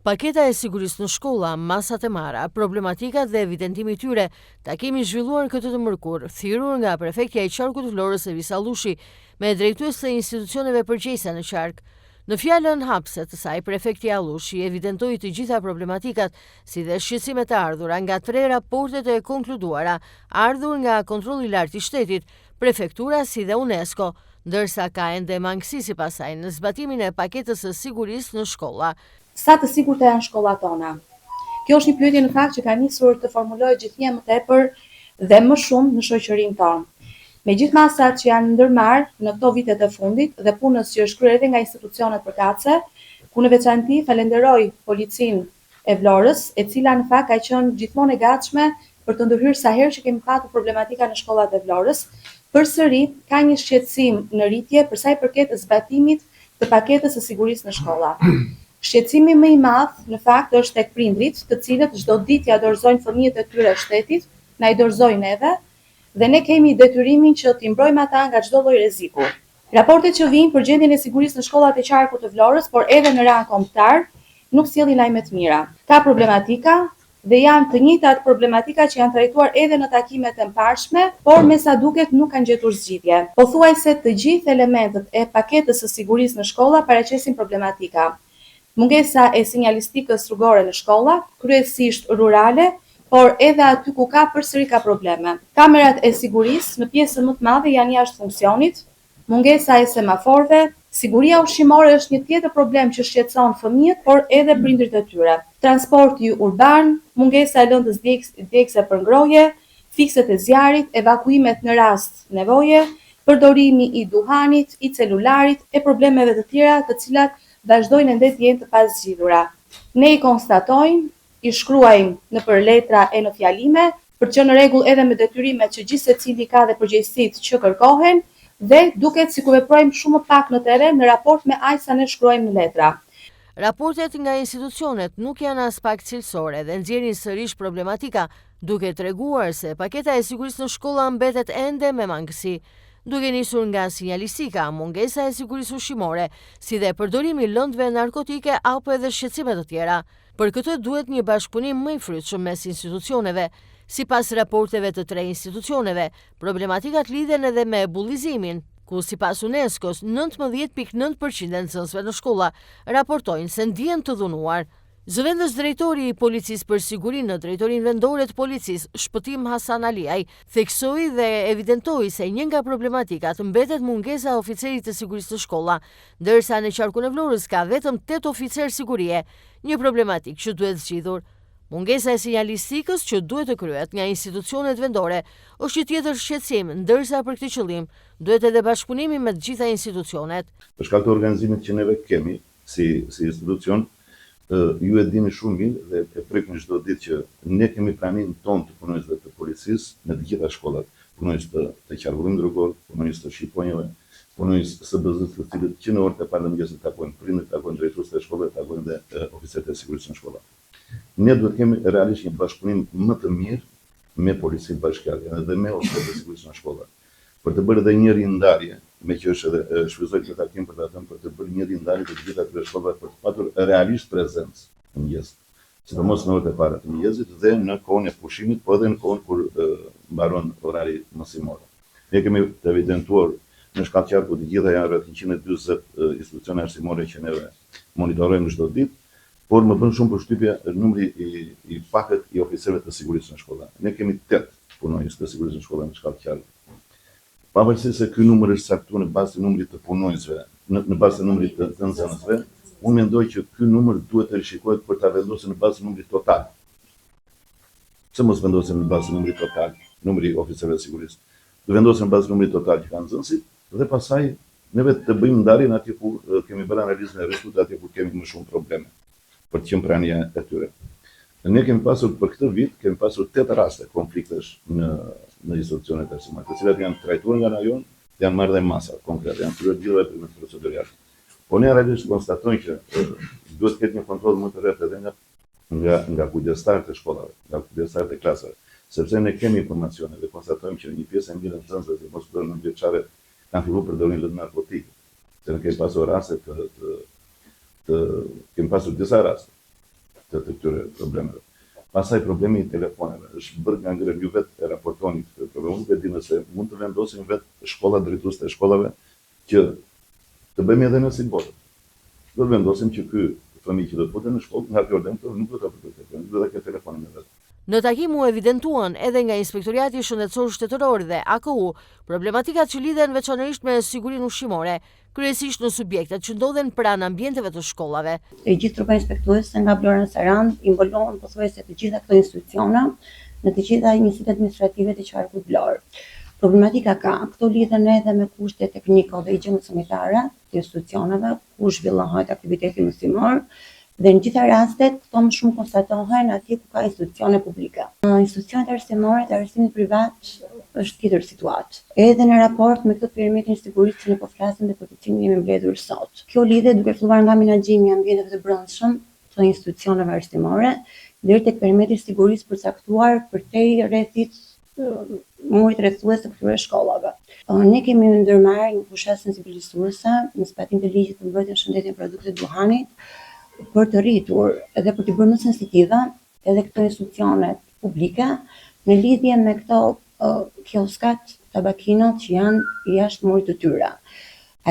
Paketa e sigurisë në shkolla, masat e marra, problematikat dhe evidentimi tyre, takimi zhvilluar këtë të mërkur, thirrur nga prefektja e Qarkut të Vlorës Evisa Llushi, me drejtues të institucioneve përgjegjëse në Qark. Në fjalën hapse të saj, prefektja Llushi evidentoi të gjitha problematikat, si dhe shqetësimet e ardhura nga 3 raportet e konkluduara, ardhur nga kontrolli i lartë i shtetit, prefektura si dhe UNESCO, ndërsa ka ende mangësi sipas saj në zbatimin e paketës së sigurisë në shkolla. Sa të sigurta janë shkollat tona? Kjo është një pyetje në fakt që ka nisur të formulohet gjithnjë më tepër dhe më shumë në shoqërinë tonë. Me gjithë masat që janë ndërmarrë në këto vitet e fundit dhe punës që është kryer edhe nga institucionet përkatëse, ku në veçanti falenderoj policinë e Vlorës, e cila në fakt ka qenë gjithmonë e gatshme për të ndërhyrë sa herë që kemi patur problematika në shkollat e Vlorës. Përsëri ka një shqetësim në rritje për sa i përket zbatimit të paketës së sigurisë në shkolla. Shqetësimi më i madh në fakt është tek prindrit, të cilët çdo ditë ja dorëzojnë fëmijët e tyre shtetit, na i dorëzojnë neve, dhe ne kemi detyrimin që t'i mbrojmë ata nga çdo lloj rreziku. Raportet që vijnë për gjendjen e sigurisë në shkollat e Qarkut të Vlorës, por edhe në rang kombëtar, nuk sjellin lajme të mira. Ka problematika dhe janë të njëjtat problematika që janë trajtuar edhe në takimet e mparshme, por me sa duket nuk kanë gjetur zgjidhje. Pothuajse të gjithë elementët e paketës së sigurisë në shkolla paraqesin problematika. Mungesa e sinjalistikës rrugore në shkolla, kryesisht rurale, por edhe aty ku ka përsëri ka probleme. Kamerat e sigurisë në pjesën më të madhe janë jashtë funksionit, mungesa e semaforëve, siguria ushqimore është një tjetër problem që shqetëson fëmijët, por edhe prindërit e tyre. Transporti urban, mungesa e lëndës djegëse për ngrohje, fikset e zjarrit, evakuimet në rast nevoje, përdorimi i duhanit, i celularit e problemeve të tjera të cilat vazhdojnë ende të jenë të pazgjidhura. Ne i konstatojmë, i shkruajmë në për letra e në fjalime, për që në rregull edhe me detyrimet që gjithë secili ka dhe përgjegjësitë që kërkohen, dhe duket sikur veprojmë shumë më pak në terren në raport me aq sa ne shkruajmë në letra. Raportet nga institucionet nuk janë as pak cilësore dhe nxjerrin sërish problematika, duke treguar se paketa e sigurisë në shkolla mbetet ende me mangësi. Duke nisur nga sinjalistika, mungesa e sigurisë ushqimore, si dhe përdorimi i lëndëve narkotike apo edhe shqetësime të tjera. Për këtë duhet një bashkëpunim më i frytshëm mes institucioneve. Sipas raporteve të 3 institucioneve, problematikat lidhen edhe me bullizimin, ku sipas UNESCO-s 19.9% e nxënësve në shkolla raportojnë se ndihen të dhunuar. Zëvendës drejtori i Policisë për Sigurinë në Drejtorinë Vendore të Policisë, Shpëtim Hasan Aliaj, theksoi dhe evidentoi se një nga problematikat mbetet mungesa e oficerit të sigurisë në shkolla, ndërsa në Qarkun e Vlorës ka vetëm 8 oficer sigurie, një problematik që duhet zgjidhur. Mungesa e sinjalistikës që duhet të kryhet nga institucionet vendore është një tjetër shqetësim, ndërsa për këtë qëllim duhet edhe bashkëpunimi me të gjitha institucionet. Për shkak të organizimit që neve kemi si institucion, ju e dini shumë mirë dhe e prekni çdo ditë që ne kemi pranimin tonë të punonjësve të policisë në të gjitha shkollat, punonjës të qarkullimit rrugor, punonjës të shqiponjëve, punonjës SBZ-s të cilët që në orët e parë të mëngjesit takojnë prindërit, takojnë drejtuesit e shkollave, takojnë dhe oficerët e sigurisë në shkolla. Ne duhet kemi realisht një bashkëpunim më të mirë me policinë bashkiake dhe me oficerët e sigurisë në shkolla, për të bërë edhe një rindarje, me që është edhe shfrytëzoj këtë takim për të thënë për të bërë një rindarje të gjitha këtyre shkollave për të patur realisht prezencë në mëngjes, sidomos në orët e para të mëngjesit dhe në kohën e pushimit, po edhe në kohën kur mbaron orari mësimor. Ne kemi të evidentuar në shkallë qarku të gjitha janë rreth 140 institucione arsimore që neve monitorojmë çdo ditë, por më bën shumë përshtypje numri i pakët i oficerëve të sigurisë në shkolla. Ne kemi 8 punonjës të sigurisë në shkolla në shkallë qarku. Pavarësisht se ky numër është caktuar në bazë të numrit të punonjësve, në bazë të numrit të nxënësve, unë mendoj që ky numër duhet të rishikohet për ta vendosur në bazë të numrit total. Pse mos vendosen në bazë të numrit total, numri i oficerëve të sigurisë? Të vendosen në bazë të numrit total që kanë nxënësit dhe pastaj neve të bëjmë ndarjen atje ku kemi bërë analizën e rrezikut, atje ku kemi më shumë probleme për të qenë prania e tyre. Ne kemi pasur për këtë vit, kemi pasur 8 raste konfliktesh në institucionet arsimore, të cilat janë trajtuar nga rajon, janë marrë dhe masa konkrete, janë kryer gjithë veprimet procedurale. Po ne realisht konstatojmë që duhet të ketë një kontroll më të rrethë edhe nga kujdestarët e shkollave, nga kujdestarët e klasave, sepse ne kemi informacione dhe konstatojmë që një pjesë e mirë të nxënësve të mosdoshmëve nëntëvjeçare kanë filluar përdorimin e narkotikëve. Se ne kemi pasur raste kemi pasur disa raste të këtyre problemeve. Pastaj problemi i telefoneve është bërë nga ngrënë, ju vetë e raportoni këtë problem. Unë di nëse mund të vendosim vetë shkollat, drejtuesit e shkollave që të bëjmë edhe në si botë. Do të vendosim që ky fëmijë që do të futet në shkollë nga ky organ nuk do ta përkujtojë, do të ketë telefonin me vet. Në takim u evidentuan edhe nga Inspektoriati Shëndetësor Shtetëror dhe AKU problematikat që lidhen veçanërisht me sigurinë ushqimore, kryesisht në subjektet që ndodhen pranë ambienteve të shkollave. Të gjithë trupa inspektuese nga Vlora në Sarand involuohen pothuajse të gjitha këto institucione në të gjitha njësitë administrative të qarkut Vlorë. Problematika ka, këto lidhen edhe me kushte tekniko dhe higjieno-sanitare të institucioneve ku zhvillohet aktiviteti mësimor, dhe në gjitha rastet këto më shumë konstatohen atje ku ka institucione publike. Institucionet arsimore të arsimit privat është tjetër situatë. Edhe në raport me këtë perimetrin sigurisë që ne po flasim dhe për të cilin jemi mbledhur sot. Kjo lidhet duke filluar nga menaxhimi i ambienteve të brendshëm të institucioneve arsimore deri tek perimetri i sigurisë përcaktuar përtej rrethit murit rrethues të këtyre shkollave. Ne kemi ndërmarrë një fushat sensibilizuese në zbatim të ligjit të mbrojtjes së shëndetit të produkteve të duhanit për të rritur edhe për të bërë më sensitive edhe këto institucionet publike në lidhje me këto kioskat, tabakinat që janë jashtë murit të tyre.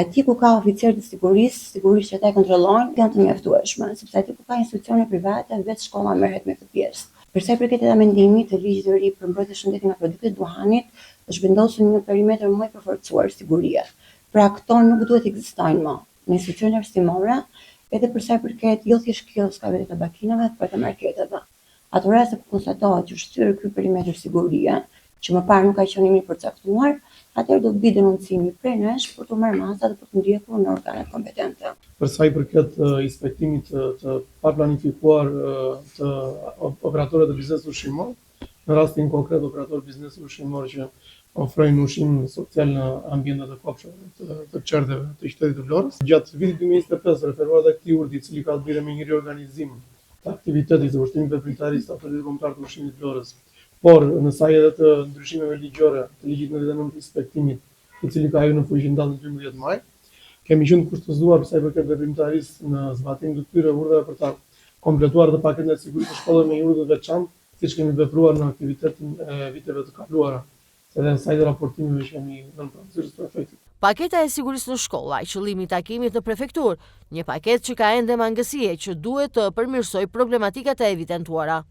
Atje ku ka oficer të sigurisë që ata e kontrollojnë, janë të mjaftueshme, sepse atje ku ka institucione private, vetë shkolla merret me këtë pjesë. Për sa i përket amendimit të ligjit të ri për mbrojtjen e shëndetit nga produktet e duhanit, është vendosur një perimetër më i përforcuar sigurie. Pra këto nuk duhet të ekzistojnë më në institucione arsimore, edhe për sa i përket jo thjesht kioskave të tabakinave, por të marketeve. Ato raste ku konstatohet që është thyer ky perimetër sigurie, që më parë nuk ka qenë mirë përcaktuar, atëherë do të bëj denoncimi prej nesh për të marrë masa dhe për të ndjekur në organet kompetente. Për sa i përket inspektimit të paplanifikuar të operatorëve të biznesit ushqimor, në rastin konkret operator biznesi ushqimor që ofrojnë ushqim social në ambientet e kopshave të qerdheve të qytetit të Vlorës. Gjatë vitit 2025 referuar dhe këtij urdhri, i cili ka të bëjë me një riorganizim të aktivitetit të ushqimit veprimtarisë të Autoritetit Kombëtar të Ushqimit të Vlorës, por në saj edhe të ndryshimeve ligjore të ligjit 99 të inspektimit, i cili ka hyrë në fuqi në datën 12 maj, kemi qenë kushtëzuar për sa i përket veprimtarisë në zbatim të këtyre urdhave për ta kompletuar dhe paketën e sigurisë të shkollave me një urdhë të veçantë, siç kemi vepruar në aktivitetin e viteve të kaluara, edhe në sajtë raportimeve që kemi dhënë përfaqësues të prefektit. Paketa e sigurisë në shkolla, qëllimi i takimit në prefekturë, një paketë që ka ende mangësie që duhet të përmirësojë problematikat e evidentuara.